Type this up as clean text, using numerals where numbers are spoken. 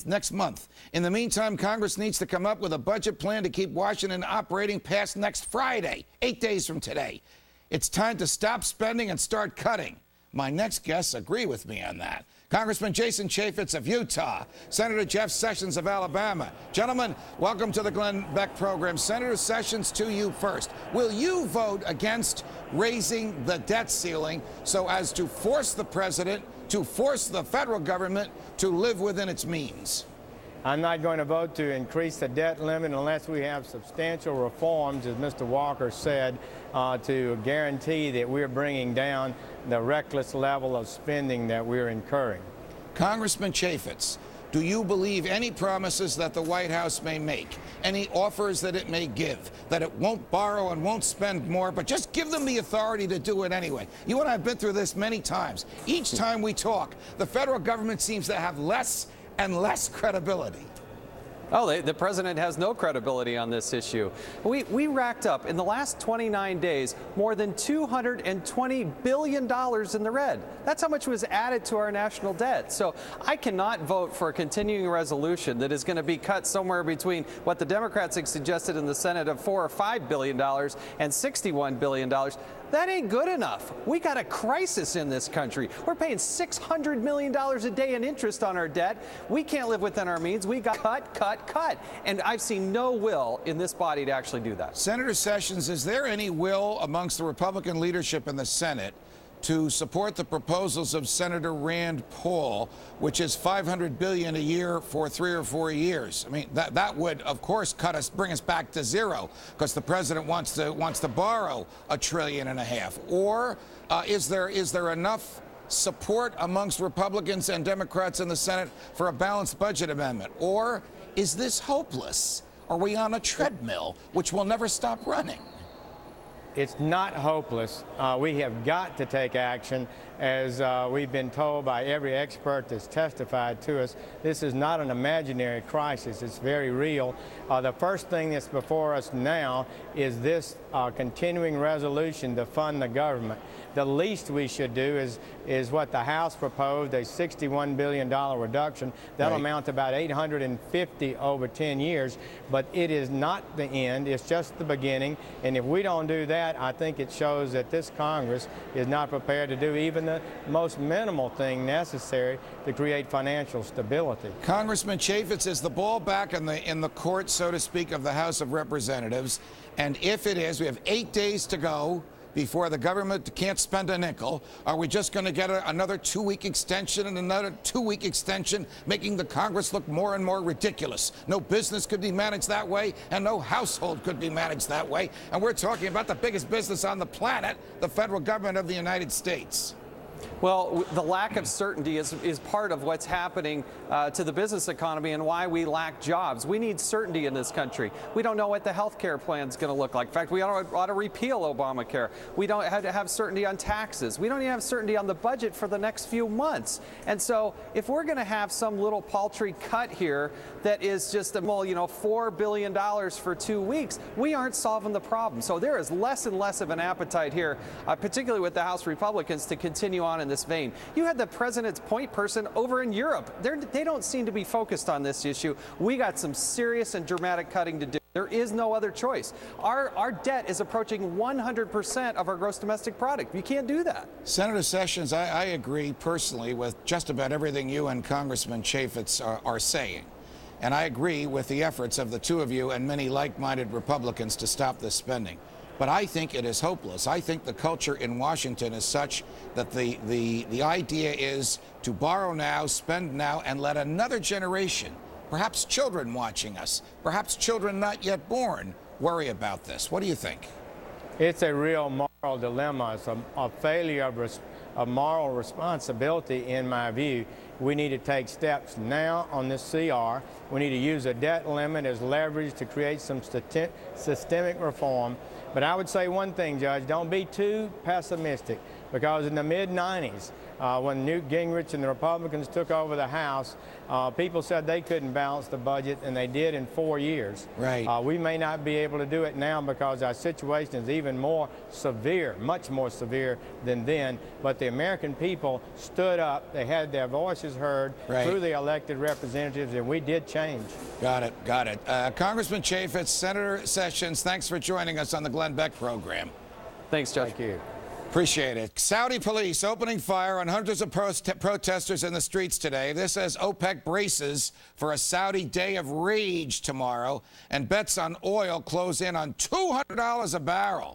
next month. In the meantime, Congress needs to come up with a budget plan to keep Washington operating past next Friday, 8 days from today. It's time to stop spending and start cutting. My next guests agree with me on that. Congressman Jason Chaffetz of Utah, Senator Jeff Sessions of Alabama. Gentlemen, welcome to the Glenn Beck program. Senator Sessions, to you first. Will you vote against raising the debt ceiling so as to force the president, to force the federal government to live within its means? I'm not going to vote to increase the debt limit unless we have substantial reforms, as Mr. Walker said, to guarantee that we're bringing down the reckless level of spending that we're incurring. Congressman Chaffetz, do you believe any promises that the White House may make, any offers that it may give, that it won't borrow and won't spend more, but just give them the authority to do it anyway? You and I have been through this many times. Each time we talk, the federal government seems to have less and less credibility. Oh, the president has no credibility on this issue. We racked up in the last 29 days more than $220 billion in the red. That's how much was added to our national debt. So I cannot vote for a continuing resolution that is going to be cut somewhere between what the Democrats have suggested in the Senate of $4 or $5 billion and $61 billion. That ain't good enough. We got a crisis in this country. We're paying $600 million a day in interest on our debt. We can't live within our means. We got cut. And I've seen no will in this body to actually do that. Senator Sessions, is there any will amongst the Republican leadership in the Senate to support the proposals of Senator Rand Paul, which is $500 billion a year for 3 or 4 years? I mean, that would, of course, bring us back to zero, because the president wants to borrow $1.5 trillion. Or is there enough support amongst Republicans and Democrats in the Senate for a balanced budget amendment? Or is this hopeless? Are we on a treadmill which will never stop running? It's not hopeless. We have got to take action. As we've been told by every expert that's testified to us, this is not an imaginary crisis. It's very real. The first thing that's before us now is this continuing resolution to fund the government. The least we should do is what the House proposed, a $61 billion reduction. That'll amount to about $850 over 10 years. But it is not the end. It's just the beginning. And if we don't do that, I think it shows that this Congress is not prepared to do even the most minimal thing necessary to create financial stability. Congressman Chaffetz, is the ball back in the court, so to speak, of the House of Representatives? And if it is, we have 8 days to go before the government can't spend a nickel. Are we just going to get another 2-week extension and another 2-week extension, making the Congress look more and more ridiculous? No business could be managed that way, and no household could be managed that way. And we're talking about the biggest business on the planet, the federal government of the United States. Well, the lack of certainty is part of what's happening to the business economy and why we lack jobs. We need certainty in this country. We don't know what the health care plan is going to look like. In fact, we ought to repeal Obamacare. We don't have to have certainty on taxes. We don't even have certainty on the budget for the next few months. And so if we're going to have some little paltry cut here that is just, well, $4 billion for 2 weeks, we aren't solving the problem. So there is less and less of an appetite here, particularly with the House Republicans, to continue on in this vein. You had the president's point person over in Europe. They don't seem to be focused on this issue. We got some serious and dramatic cutting to do. There is no other choice. Our debt is approaching 100% of our gross domestic product. You can't do that. Senator Sessions, I agree personally with just about everything you and Congressman Chaffetz are saying. And I agree with the efforts of the two of you and many like-minded Republicans to stop this spending. But I think it is hopeless. I think the culture in Washington is such that the idea is to borrow now, spend now, and let another generation, perhaps children watching us, perhaps children not yet born, worry about this. What do you think? It's a real moral dilemma. It's a failure of moral responsibility, in my view. We need to take steps now on this CR. We need to use a debt limit as leverage to create some systemic reform. But I would say one thing, Judge, don't be too pessimistic, because in the mid-90s, When Newt Gingrich and the Republicans took over the House, people said they couldn't balance the budget, and they did in 4 years. Right. We may not be able to do it now because our situation is even more severe, much more severe than then. But the American people stood up. They had their voices heard through the elected representatives, and we did change. Got it. Got it. Congressman Chaffetz, Senator Sessions, thanks for joining us on the Glenn Beck program. Thanks, Judge. Thank you. Appreciate it. Saudi police opening fire on hundreds of protesters in the streets today. This as OPEC braces for a Saudi day of rage tomorrow, and bets on oil close in on $200 a barrel.